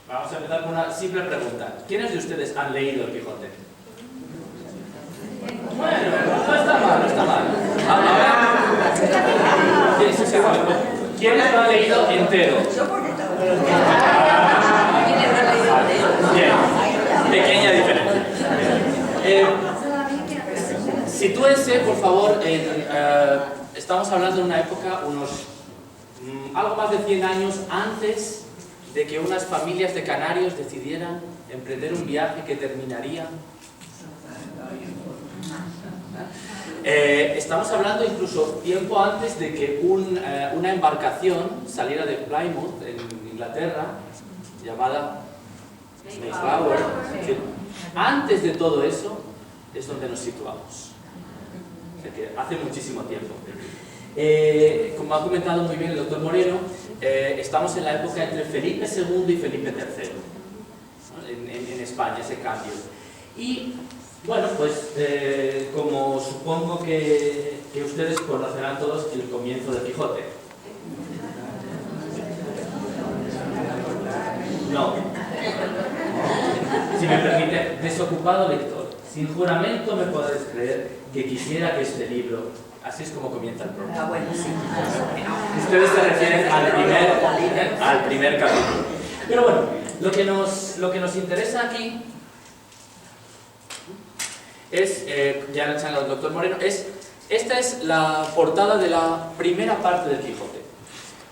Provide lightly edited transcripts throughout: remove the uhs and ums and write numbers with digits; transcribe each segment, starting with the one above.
Vamos a empezar con una simple pregunta. ¿Quiénes de ustedes han leído El Quijote? Bueno, no está mal, no está mal. ¿Quiénes lo han leído entero? Bien, pequeña diferencia. Sitúense, por favor, estamos hablando de una época, algo más de 100 años antes de que unas familias de canarios decidieran emprender un viaje que terminaría. Estamos hablando incluso tiempo antes de que una embarcación saliera de Plymouth, en Inglaterra, llamada Mayflower. Antes de todo eso es donde nos situamos. O sea que hace muchísimo tiempo. Como ha comentado muy bien el doctor Moreno, estamos en la época entre Felipe II y Felipe III, ¿no? en España, ese cambio. Y bueno, pues como supongo que ustedes conocerán todos el comienzo del Quijote. No. Si me permite, desocupado lector, sin juramento me podéis creer que quisiera que este libro, así es como comienza el programa. Bueno, sí. Ustedes se refieren al primer capítulo. Pero bueno, lo que nos interesa aquí es, ya lo ha señalado el doctor Moreno, esta es la portada de la primera parte del Quijote.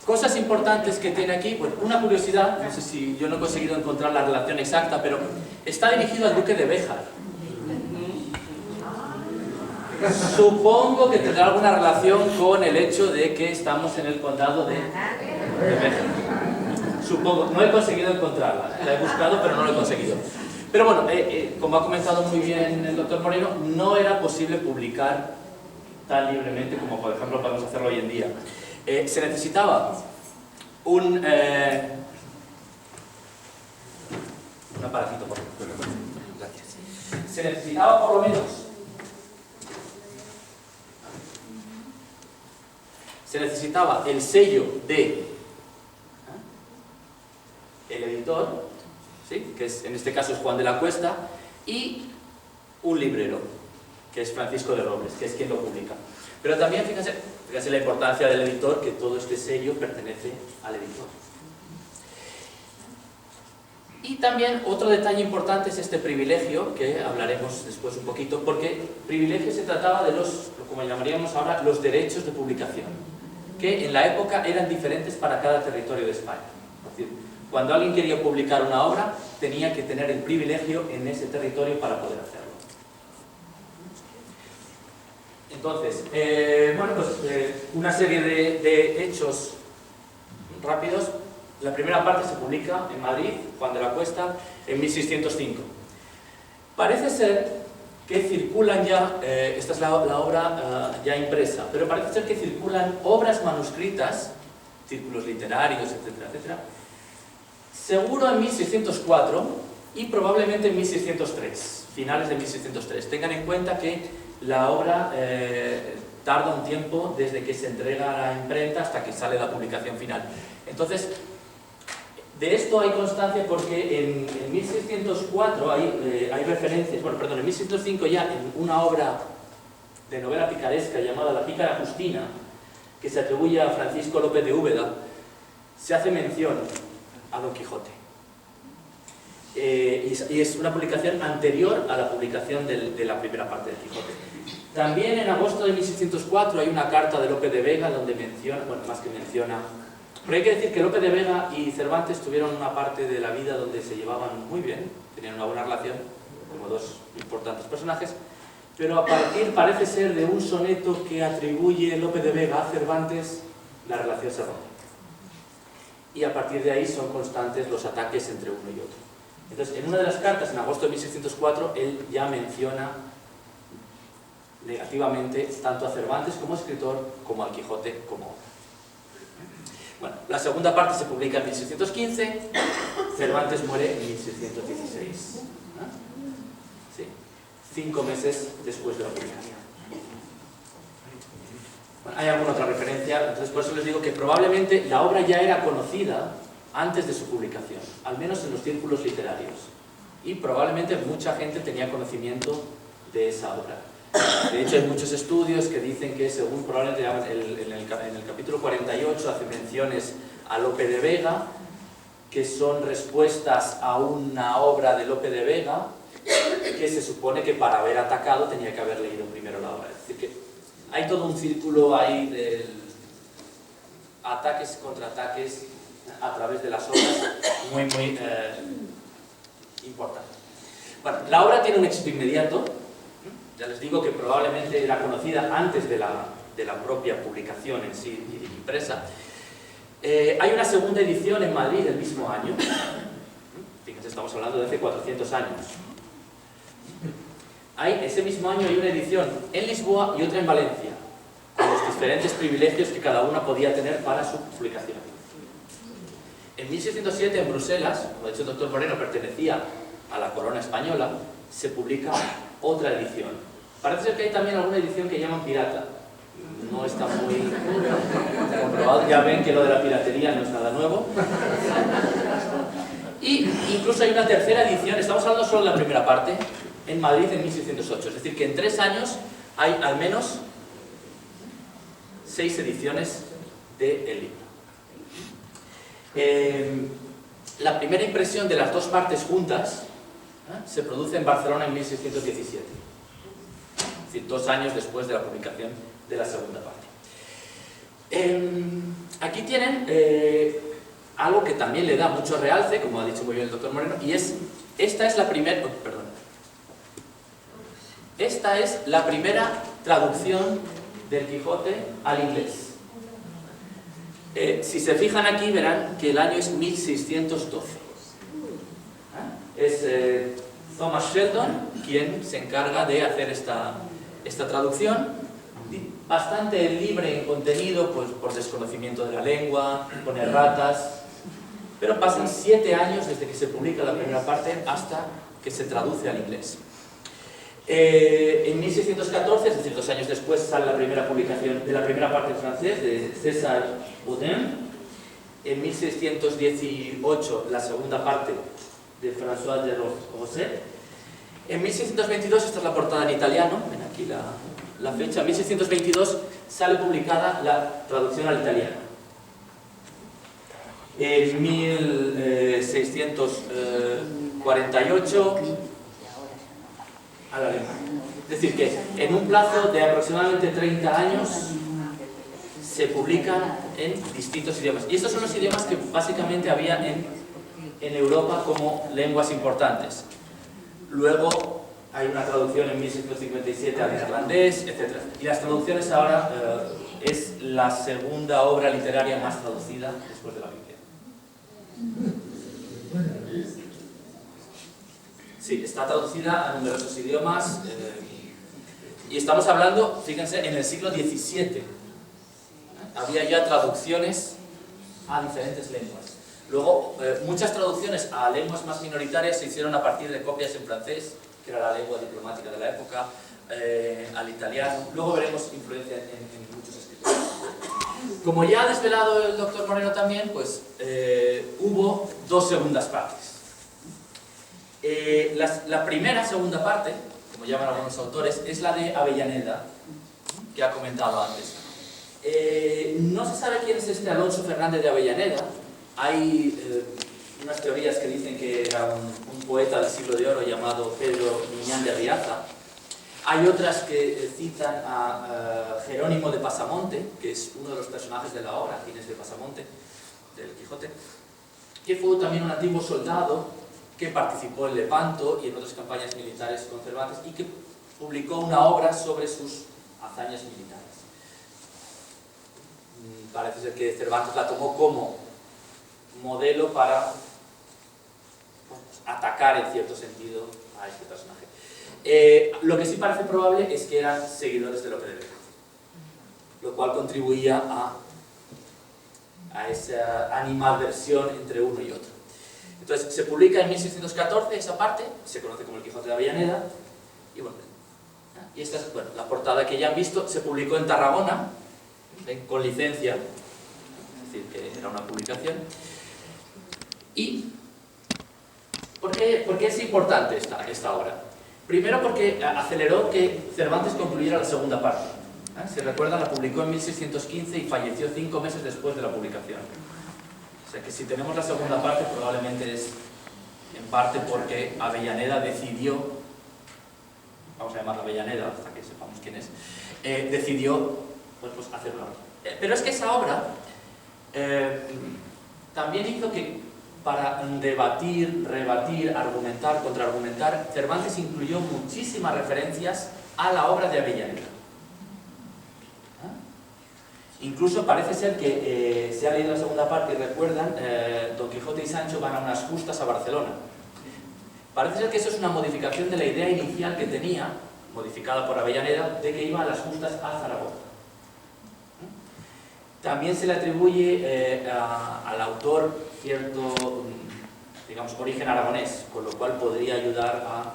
Cosas importantes que tiene aquí, bueno, una curiosidad, no sé si yo no he conseguido encontrar la relación exacta, pero está dirigido al duque de Béjar. Supongo que tendrá alguna relación con el hecho de que estamos en el condado de Béjar. Supongo, no he conseguido encontrarla, la he buscado pero no lo he conseguido. Pero bueno, como ha comentado muy bien el doctor Moreno, no era posible publicar tan libremente como por ejemplo podemos hacerlo hoy en día. Se necesitaba un aparatito, por favor. Gracias. Se necesitaba por lo menos el sello de el editor, ¿sí? Que es, en este caso es Juan de la Cuesta, y un librero, que es Francisco de Robles, que es quien lo publica. Pero también fíjense la importancia del editor, que todo este sello pertenece al editor. Y también otro detalle importante es este privilegio, que hablaremos después un poquito, porque privilegio se trataba de como llamaríamos ahora, los derechos de publicación, que en la época eran diferentes para cada territorio de España. Es decir, cuando alguien quería publicar una obra, tenía que tener el privilegio en ese territorio para poder hacerlo. Entonces, bueno, pues una serie de hechos rápidos. La primera parte se publica en Madrid, Juan de la Cuesta, en 1605. Parece ser que circulan ya, esta es la obra ya impresa, pero parece ser que circulan obras manuscritas, círculos literarios, etcétera, etcétera, seguro en 1604 y probablemente en 1603, finales de 1603. Tengan en cuenta que la obra tarda un tiempo desde que se entrega a la imprenta hasta que sale la publicación final. Entonces, de esto hay constancia porque en 1604 hay referencias, bueno, perdón, en 1605 ya en una obra de novela picaresca llamada La Pícara Justina, que se atribuye a Francisco López de Úbeda, se hace mención a Don Quijote. Y es una publicación anterior a la publicación de la primera parte del Quijote. También en agosto de 1604 hay una carta de Lope de Vega donde menciona, bueno, más que menciona, pero hay que decir que Lope de Vega y Cervantes tuvieron una parte de la vida donde se llevaban muy bien, tenían una buena relación, como dos importantes personajes, pero a partir, parece ser, de un soneto que atribuye Lope de Vega a Cervantes, la relación se rompe. Y a partir de ahí son constantes los ataques entre uno y otro. Entonces, en una de las cartas, en agosto de 1604, él ya menciona negativamente tanto a Cervantes como escritor, como al Quijote como obra. Bueno, la segunda parte se publica en 1615, Cervantes muere en 1616. ¿No? Sí, 5 meses después de la publicación. Bueno, hay alguna otra referencia, entonces por eso les digo que probablemente la obra ya era conocida antes de su publicación, al menos en los círculos literarios. Y probablemente mucha gente tenía conocimiento de esa obra. De hecho, hay muchos estudios que dicen que, según probablemente en el capítulo 48, hace menciones a Lope de Vega, que son respuestas a una obra de Lope de Vega, que se supone que para haber atacado tenía que haber leído primero la obra. Es decir, que hay todo un círculo ahí de ataques y contraataques a través de las obras muy importante. Bueno, la obra tiene un éxito inmediato. Ya les digo que probablemente era conocida antes de la propia publicación en sí impresa. Hay una segunda edición en Madrid el mismo año. Fíjense, estamos hablando de hace 400 años. Ese mismo año hay una edición en Lisboa y otra en Valencia, con los diferentes privilegios que cada una podía tener para su publicación. En 1607, en Bruselas, como ha dicho el doctor Moreno, pertenecía a la corona española, se publica otra edición. Parece ser que hay también alguna edición que llaman pirata. No está muy comprobado, ya ven que lo de la piratería no es nada nuevo. Y incluso hay una tercera edición, estamos hablando solo de la primera parte, en Madrid en 1608. Es decir, que en 3 años hay al menos 6 ediciones del libro. La primera impresión de las dos partes juntas se produce en Barcelona en 1617. Es decir, 2 años después de la publicación de la segunda parte. Aquí tienen algo que también le da mucho realce, como ha dicho muy bien el doctor Moreno, y esta es la primera traducción del Quijote al inglés. Si se fijan aquí verán que el año es 1612. Es Thomas Sheldon quien se encarga de hacer esta traducción, bastante libre en contenido, pues por desconocimiento de la lengua, con erratas, pero pasan 7 años desde que se publica la primera parte hasta que se traduce al inglés. En 1614, es decir, 2 años después, sale la primera publicación de la primera parte en francés, de César Audin. En 1618, la segunda parte de François de Rosset. En 1622, esta es la portada en italiano, ven aquí la fecha, en 1622 sale publicada la traducción al italiano. En 1648 al alemán. Es decir, que en un plazo de aproximadamente 30 años se publican en distintos idiomas. Y estos son los idiomas que básicamente había en Europa como lenguas importantes. Luego hay una traducción en 1657 al neerlandés, etc. Y las traducciones ahora es la segunda obra literaria más traducida después de la Biblia. Sí, está traducida a numerosos idiomas y estamos hablando, fíjense, en el siglo XVII. Había ya traducciones a diferentes lenguas. Luego, muchas traducciones a lenguas más minoritarias se hicieron a partir de copias en francés, que era la lengua diplomática de la época, al italiano. Luego veremos influencia en muchos escritores. Como ya ha desvelado el doctor Moreno también, pues hubo 2 segundas partes. La primera segunda parte, como llaman algunos autores, es la de Avellaneda, que ha comentado antes. No se sabe quién es este Alonso Fernández de Avellaneda. Hay unas teorías que dicen que era un poeta del siglo de oro llamado Pedro Miñán de Riaza. Hay otras que citan a Jerónimo de Pasamonte, que es uno de los personajes de la obra, Ginés de Pasamonte, del Quijote, que fue también un antiguo soldado que participó en Lepanto y en otras campañas militares con Cervantes y que publicó una obra sobre sus hazañas militares. Parece ser que Cervantes la tomó como modelo para atacar en cierto sentido a este personaje. Lo que sí parece probable es que eran seguidores de Lope de Vega, lo cual contribuía a esa animadversión entre uno y otro. Entonces se publica en 1614 esa parte, se conoce como el Quijote de Avellaneda, y bueno, y esta es la portada que ya han visto. Se publicó en Tarragona, con licencia, es decir, que era una publicación. ¿Y por qué es importante esta obra? Primero porque aceleró que Cervantes concluyera la segunda parte. Si recuerdan, la publicó en 1615 y falleció 5 meses después de la publicación. O sea que si tenemos la segunda parte probablemente es en parte porque Avellaneda decidió, vamos a llamarla Avellaneda hasta que sepamos quién es, decidió pues hacer una obra. Pero es que esa obra también hizo que para debatir, rebatir, argumentar, contraargumentar, Cervantes incluyó muchísimas referencias a la obra de Avellaneda. Incluso parece ser que se ha leído la segunda parte y recuerdan, Don Quijote y Sancho van a unas justas a Barcelona. Parece ser que eso es una modificación de la idea inicial que tenía, modificada por Avellaneda, de que iba a las justas a Zaragoza. También se le atribuye al autor cierto, digamos, origen aragonés, con lo cual podría ayudar a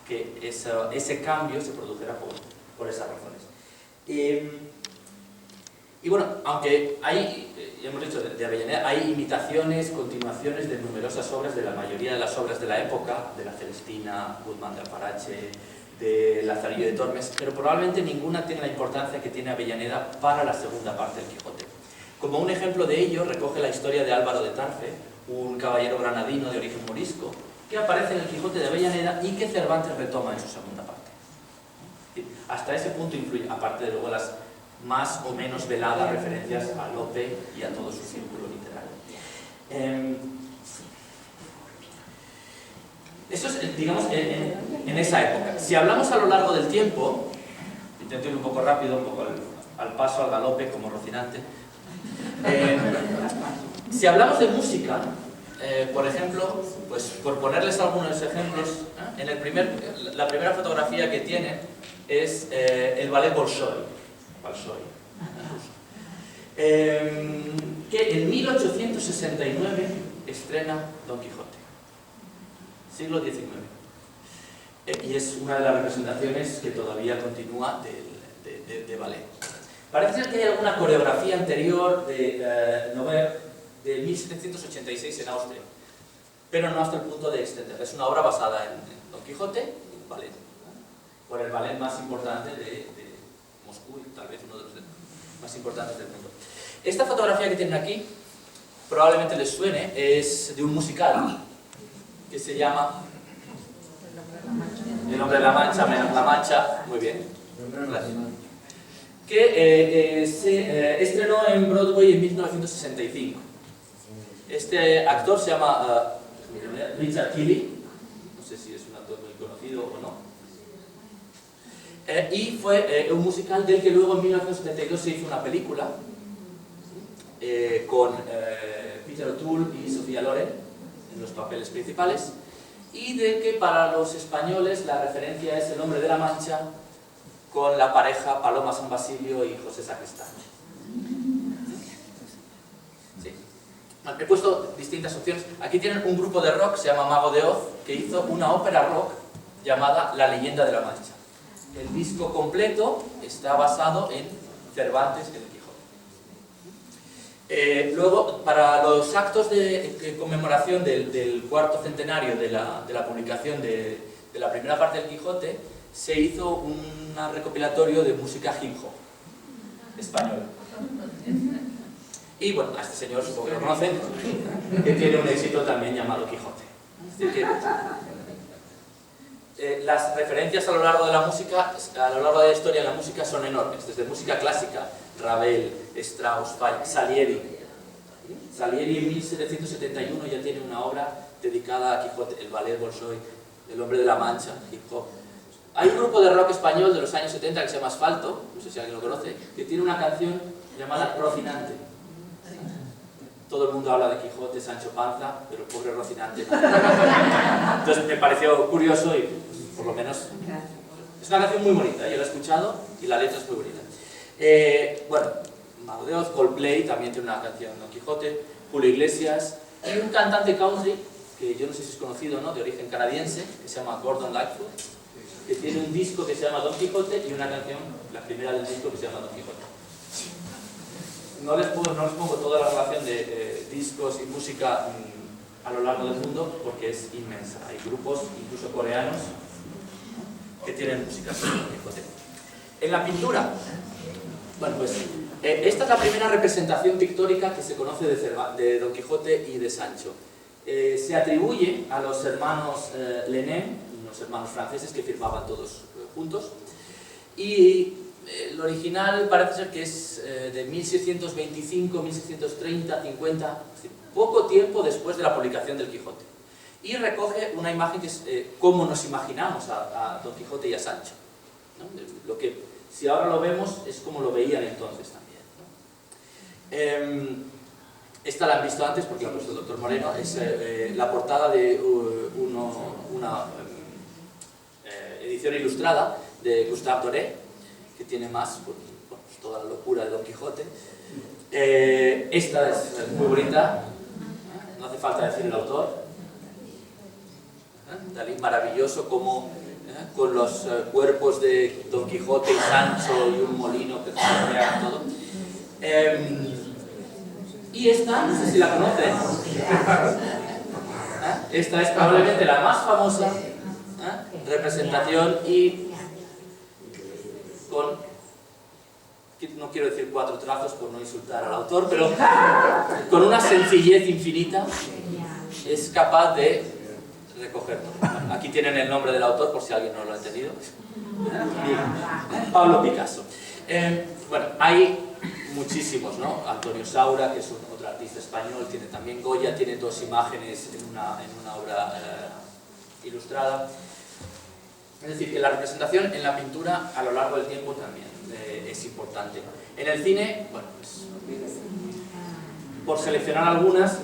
que ese cambio se produjera por esas razones. Y bueno, aunque hay, ya hemos dicho de Avellaneda, hay imitaciones, continuaciones de numerosas obras, de la mayoría de las obras de la época, de la Celestina, Guzmán de Alfarache, de Lazarillo de Tormes, pero probablemente ninguna tiene la importancia que tiene Avellaneda para la segunda parte del Quijote. Como un ejemplo de ello, recoge la historia de Álvaro de Tarfe, un caballero granadino de origen morisco, que aparece en el Quijote de Avellaneda y que Cervantes retoma en su segunda parte. Hasta ese punto influye, aparte de luego las más o menos veladas referencias a Lope y a todo su círculo literario. Eso es, digamos, en esa época. Si hablamos a lo largo del tiempo, intento ir un poco rápido, un poco al paso, al galope, como Rocinante. Si hablamos de música, por ejemplo, pues por ponerles algunos ejemplos, la primera fotografía que tiene es el ballet Bolshoi, que en 1869 estrena Don Quijote, siglo XIX, y es una de las representaciones que todavía continúa de ballet. Parece ser que hay alguna coreografía anterior de Nover de 1786 en Austria, pero no hasta el punto de extender. Es una obra basada en Don Quijote y en ballet, por el ballet más importante de Moscú y tal vez uno de los más importantes del mundo. Esta fotografía que tienen aquí, probablemente les suene, es de un musical que se llama El hombre de la Mancha, menos la Mancha, muy bien, gracias, que se estrenó en Broadway en 1965. Este actor se llama Richard Kelly, no sé si es un actor muy conocido o no. Y fue un musical del que luego en 1972 se hizo una película con Peter O'Toole y Sofía Loren en los papeles principales, y de que para los españoles la referencia es El hombre de la Mancha con la pareja Paloma San Basilio y José Sacristán. Sí. He puesto distintas opciones. Aquí tienen un grupo de rock, se llama Mago de Oz, que hizo una ópera rock llamada La leyenda de la Mancha. El disco completo está basado en Cervantes y el Quijote. Luego, para los actos de conmemoración del cuarto centenario de la publicación de la primera parte del Quijote, se hizo un recopilatorio de música hip hop española. Y bueno, a este señor supongo que lo conocen, que tiene un éxito también llamado Quijote. Es decir, las referencias a lo largo de la música, a lo largo de la historia de la música son enormes, desde música clásica, Ravel, Strauss, Salieri. Salieri en 1771 ya tiene una obra dedicada a Quijote, el ballet Bolshoi, El hombre de la Mancha, hip hop. Hay un grupo de rock español de los años 70 que se llama Asfalto, no sé si alguien lo conoce, que tiene una canción llamada Rocinante. Todo el mundo habla de Quijote, Sancho Panza, pero pobre Rocinante no. Entonces me pareció curioso y pues, por lo menos es una canción muy bonita, yo la he escuchado y la letra es muy bonita. Bueno, Mago de Oz, Coldplay también tiene una canción Don Quijote, Julio Iglesias, y un cantante country que yo no sé si es conocido o no, de origen canadiense, que se llama Gordon Lightfoot, que tiene un disco que se llama Don Quijote y una canción, la primera del disco, que se llama Don Quijote. No les pongo toda la relación de discos y música a lo largo del mundo porque es inmensa. Hay grupos, incluso coreanos, que tienen música sobre Don Quijote. En la pintura, bueno, pues esta es la primera representación pictórica que se conoce de Don Quijote y de Sancho. Se atribuye a los hermanos Lenin, unos hermanos franceses que firmaban todos juntos, y el original parece ser que es de 1625, 1630, 50, poco tiempo después de la publicación del Quijote. Y recoge una imagen que es cómo nos imaginamos a Don Quijote y a Sancho, ¿no? Lo que, si ahora lo vemos, es como lo veían entonces también, ¿no? Esta la han visto antes porque la ha puesto el doctor Moreno, es la portada de una edición ilustrada de Gustave Doré, que tiene más, pues, toda la locura de Don Quijote. Esta es muy bonita, no hace falta decir el autor. Dalí, maravilloso, como con los cuerpos de Don Quijote y Sancho y un molino que se crea todo. Y esta, no sé si la conocen, esta es probablemente la más famosa representación y con, no quiero decir 4 trazos por no insultar al autor, pero con una sencillez infinita es capaz de recogerlo. Aquí tienen el nombre del autor por si alguien no lo ha entendido. Pablo Picasso. Bueno, hay muchísimos, ¿no? Antonio Saura, que es otro artista español, tiene también Goya, tiene 2 imágenes en una obra ilustrada. Es decir, que la representación en la pintura a lo largo del tiempo también es importante. En el cine, bueno, pues, por seleccionar algunas,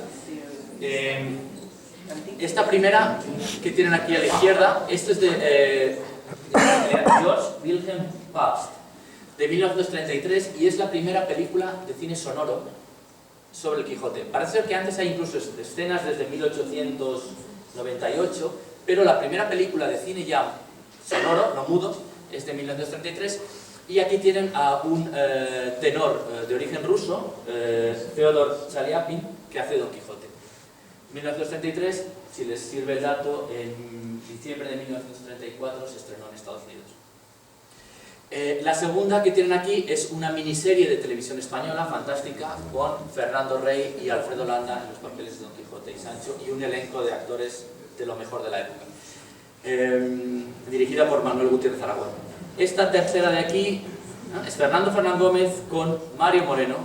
esta primera que tienen aquí a la izquierda, esto es de George Wilhelm Pabst, de 1933, y es la primera película de cine sonoro sobre el Quijote. Parece ser que antes hay incluso escenas desde 1898, pero la primera película de cine ya sonoro, no mudo, es de 1933, y aquí tienen a un tenor de origen ruso, Fyodor Chaliapin, que hace Don Quijote. 1933, si les sirve el dato, en diciembre de 1934 se estrenó en Estados Unidos. La segunda que tienen aquí es una miniserie de televisión española fantástica con Fernando Rey y Alfredo Landa en los papeles de Don Quijote y Sancho y un elenco de actores de lo mejor de la época, dirigida por Manuel Gutiérrez Aragón. Esta tercera de aquí, ¿no?, es Fernando Fernán Gómez con Mario Moreno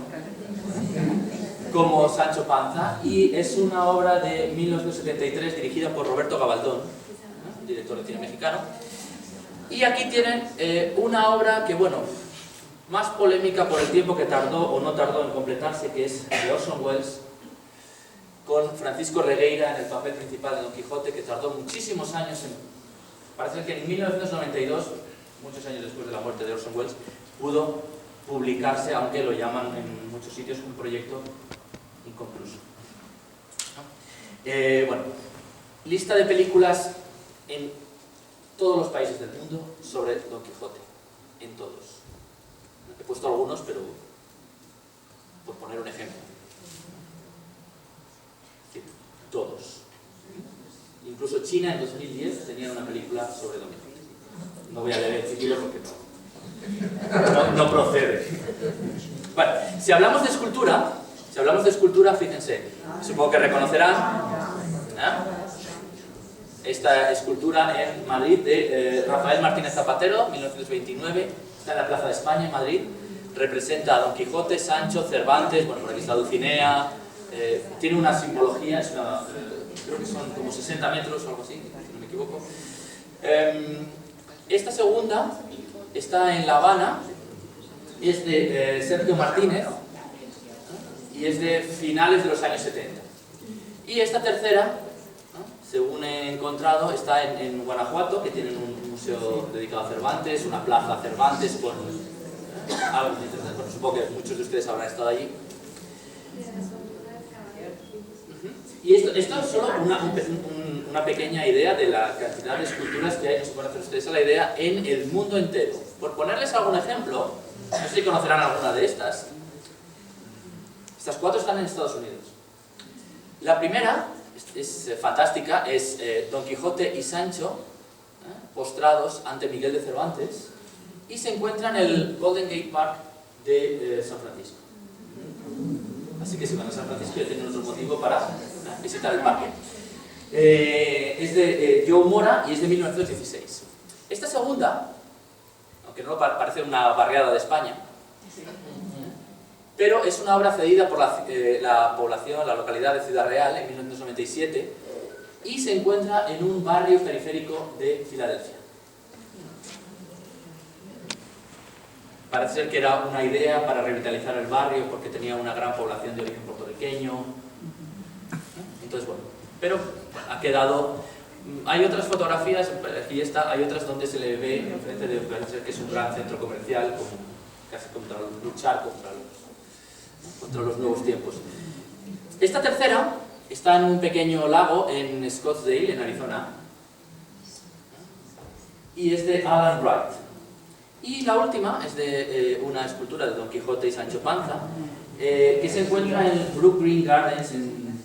como Sancho Panza, y es una obra de 1973 dirigida por Roberto Gabaldón, ¿no?, director de cine mexicano. Y aquí tienen una obra que, bueno, más polémica por el tiempo que tardó o no tardó en completarse, que es de Orson Welles, con Francisco Regueira en el papel principal de Don Quijote, que tardó muchísimos años en... Parece que en 1992, muchos años después de la muerte de Orson Welles, pudo publicarse, aunque lo llaman en muchos sitios un proyecto inconcluso. Bueno, lista de películas en todos los países del mundo sobre Don Quijote, en todos. He puesto algunos, pero por poner un ejemplo. Todos. Incluso China en 2010 tenía una película sobre Don Quijote. No voy a leer el título porque no procede. Bueno, si hablamos de escultura, fíjense, supongo que reconocerán esta escultura en Madrid de Rafael Martínez Zapatero, 1929, está en la Plaza de España en Madrid, representa a Don Quijote, Sancho, Cervantes, bueno, por aquí está Dulcinea, tiene una simbología, es una, creo que son como 60 metros o algo así, si no me equivoco. Esta segunda está en La Habana, es de Sergio Martínez y es de finales de los años 70. Y esta tercera, ¿no?, según he encontrado, está en Guanajuato, que tienen un museo dedicado a Cervantes, una plaza Cervantes con algo muy interesante. Bueno, supongo que muchos de ustedes habrán estado allí. Y esto es solo una pequeña idea de la cantidad de esculturas que hay, no se pueden hacer ustedes a la idea, en el mundo entero. Por ponerles algún ejemplo, no sé si conocerán alguna de estas. Estas 4 están en Estados Unidos. La primera es fantástica, es Don Quijote y Sancho postrados ante Miguel de Cervantes y se encuentra en el Golden Gate Park de San Francisco. Así que si van a San Francisco ya tienen otro motivo para visitar el parque. Es de Joe Mora y es de 1916. Esta segunda, aunque no parece una barriada de España, pero es una obra cedida por la población, la localidad de Ciudad Real en 1997 y se encuentra en un barrio periférico de Filadelfia. Parece ser que era una idea para revitalizar el barrio porque tenía una gran población de origen puertorriqueño. Entonces, bueno, pero ha quedado... Hay otras fotografías, aquí está, hay otras donde se le ve enfrente de, parece ser que es un gran centro comercial, casi contra luchar contra los nuevos tiempos. Esta tercera está en un pequeño lago en Scottsdale, en Arizona, y es de Alan Wright. Y la última es de una escultura de Don Quijote y Sancho Panza, que se encuentra en Brook Green Gardens en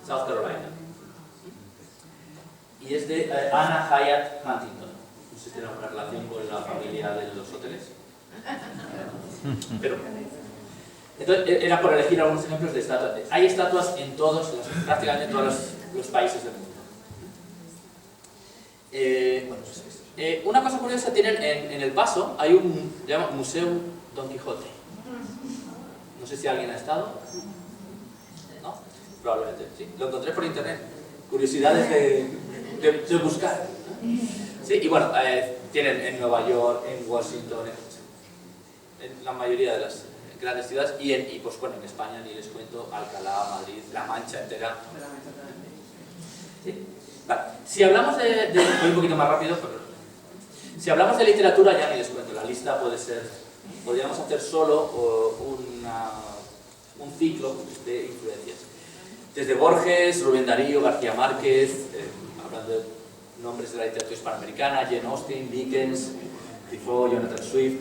South Carolina. Y es de Anna Hyatt Huntington. No sé si tiene alguna relación con la familia de los hoteles. Pero, entonces, era por elegir algunos ejemplos de estatuas. Hay estatuas en prácticamente todos los países del mundo. Bueno, una cosa curiosa tienen en El Paso, hay se llama Museo Don Quijote. No sé si alguien ha estado. ¿No? Probablemente, sí. Lo encontré por internet. Curiosidades de buscar. Sí, y bueno, tienen en Nueva York, en Washington, en la mayoría de las grandes ciudades y pues bueno, en España ni les cuento, Alcalá, Madrid, La Mancha entera. ¿Sí? Vale. Si hablamos voy un poquito más rápido, pero si hablamos de literatura ya ni les cuento, la lista puede ser, podríamos hacer solo un ciclo de influencias. Desde Borges, Rubén Darío, García Márquez, hablando de nombres de la literatura hispanoamericana, Jane Austen, Dickens, Defoe, Jonathan Swift,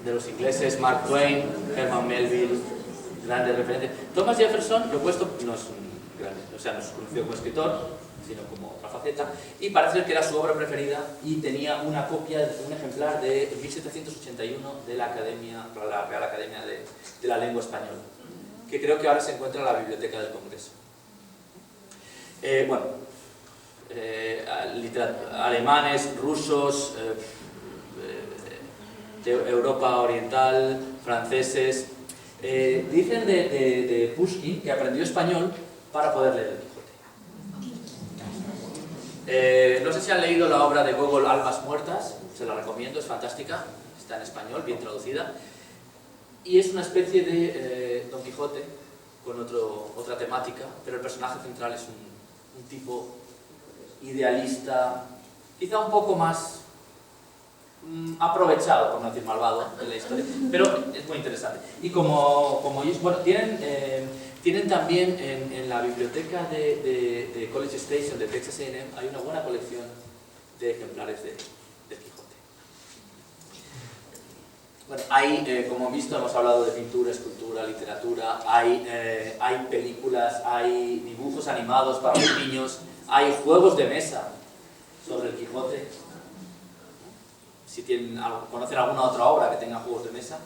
de los ingleses, Mark Twain, Herman Melville, grandes referentes. Thomas Jefferson, lo he puesto, no es un grande, o sea, no es conocido como escritor, sino como otra faceta, y parece que era su obra preferida y tenía una copia, un ejemplar de 1781 de la Real Academia de la Lengua Española, que creo que ahora se encuentra en la Biblioteca del Congreso. Bueno, alemanes, rusos, de Europa Oriental, franceses, dicen de Pushkin que aprendió español para poder leer el Quijote. No sé si han leído la obra de Gogol, Almas Muertas, se la recomiendo, es fantástica, está en español, bien traducida, y es una especie de Don Quijote con otra temática, pero el personaje central es un tipo idealista, quizá un poco más aprovechado, por no decir malvado, en la historia, pero es muy interesante. Y como bueno, tienen también en la biblioteca de College Station de Texas A&M hay una buena colección de ejemplares de Quijote. Bueno, como han visto, hemos hablado de pintura, escultura, literatura, hay películas, hay dibujos animados para los niños, hay juegos de mesa sobre el Quijote. Si conocen alguna otra obra que tenga juegos de mesa.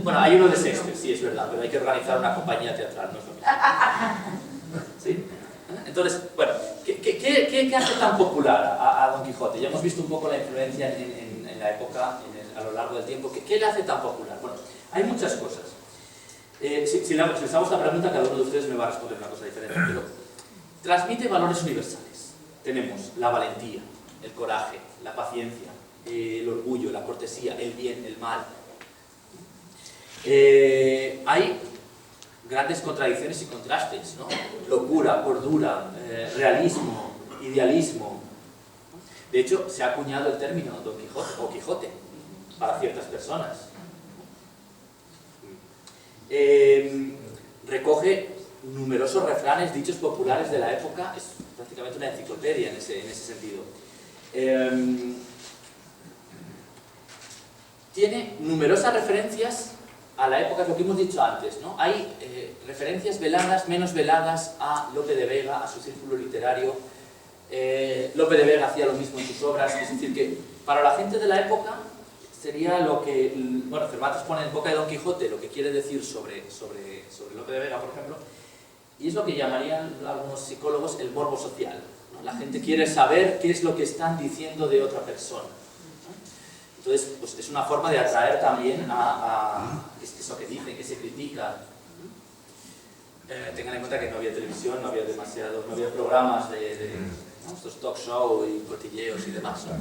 Bueno, hay uno de Shakespeare, sí, es verdad, pero hay que organizar una compañía teatral, no es lo mismo. ¿Sí? Entonces, bueno, ¿qué hace tan popular a Don Quijote? Ya hemos visto un poco la influencia en la época, a lo largo del tiempo. ¿Qué le hace tan popular? Bueno, hay muchas cosas. Si les hago esta pregunta, cada uno de ustedes me va a responder una cosa diferente, pero transmite valores universales. Tenemos la valentía, el coraje, la paciencia, el orgullo, la cortesía, el bien, el mal. Hay grandes contradicciones y contrastes, ¿no? Locura, cordura, realismo, idealismo. De hecho, se ha acuñado el término Don Quijote o Quijote para ciertas personas. Recoge numerosos refranes, dichos populares de la época, es prácticamente una enciclopedia en ese sentido. Tiene numerosas referencias a la época, lo que hemos dicho antes, ¿no? Hay referencias veladas, menos veladas a Lope de Vega, a su círculo literario. Lope de Vega hacía lo mismo en sus obras, es decir, que para la gente de la época sería lo que, bueno, Cervantes pone en boca de Don Quijote lo que quiere decir sobre Lope de Vega, por ejemplo, y es lo que llamarían algunos psicólogos el morbo social, ¿no? La gente quiere saber qué es lo que están diciendo de otra persona, ¿no? Entonces, pues es una forma de atraer también a eso que dicen, que se critica. Tengan en cuenta que no había televisión, no había programas ¿no? Estos talk show y cotilleos y demás, ¿no?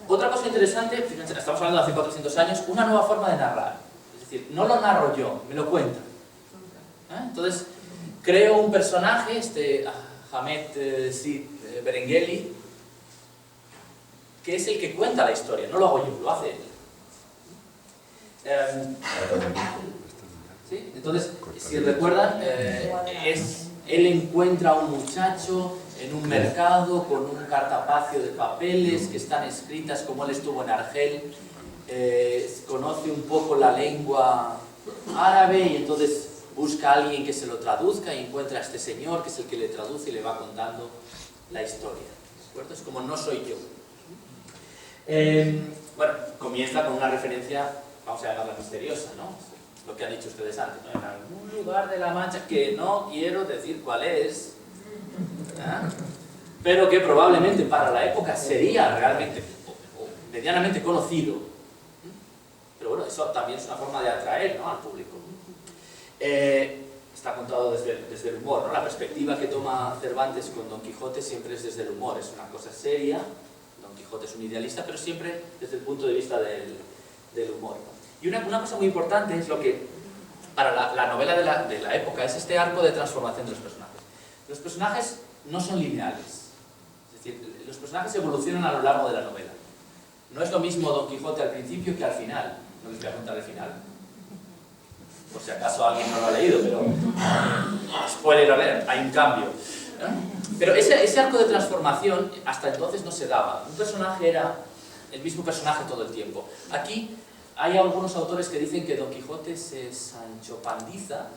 Otra cosa interesante, fíjense, estamos hablando de hace 400 años, una nueva forma de narrar. Es decir, no lo narro yo, me lo cuentan. Entonces, creo un personaje, Hamed Cid Berengeli, que es el que cuenta la historia, no lo hago yo, lo hace él. ¿Sí? Entonces, si recuerdan, él encuentra a un muchacho en un mercado con un cartapacio de papeles que están escritas como él estuvo en Argel, conoce un poco la lengua árabe y entonces busca a alguien que se lo traduzca y encuentra a este señor que es el que le traduce y le va contando la historia. ¿De acuerdo? Es como no soy yo. Bueno, comienza con una referencia, vamos a llamarla misteriosa, ¿no? Lo que han dicho ustedes antes, ¿no? En algún lugar de la Mancha, que no quiero decir cuál es, pero que probablemente para la época sería realmente o medianamente conocido. Pero bueno, eso también es una forma de atraer, ¿no? Al público. Está contado desde el humor, ¿no? La perspectiva que toma Cervantes con Don Quijote siempre es desde el humor, es una cosa seria. Don Quijote es un idealista, pero siempre desde el punto de vista del humor, ¿no? Y una cosa muy importante es lo que, para la novela de la época, es este arco de transformación de los personajes. Los personajes no son lineales, es decir, los personajes evolucionan a lo largo de la novela. No es lo mismo Don Quijote al principio que al final. No les voy a contar el final, por si acaso alguien no lo ha leído, pero spoiler alert, hay un cambio, ¿no? Pero ese arco de transformación hasta entonces no se daba. Un personaje era el mismo personaje todo el tiempo. Aquí hay algunos autores que dicen que Don Quijote se sanchopandiza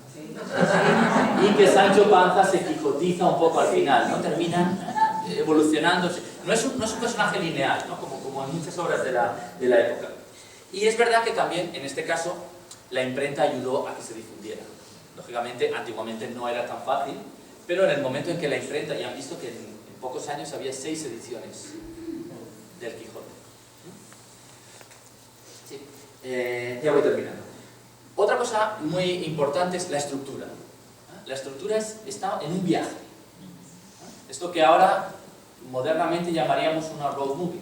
y que Sancho Panza se quijotiza un poco al final, ¿no? Terminan evolucionando. No es un personaje lineal, ¿no? Como en muchas obras de la época. Y es verdad que también, en este caso, la imprenta ayudó a que se difundiera. Lógicamente, antiguamente no era tan fácil, pero en el momento en que la imprenta, ya han visto que en pocos años había 6 ediciones del Quijote. Sí. Ya voy terminando. Otra cosa muy importante es la estructura. La estructura está en un viaje. Esto que ahora modernamente llamaríamos una road movie.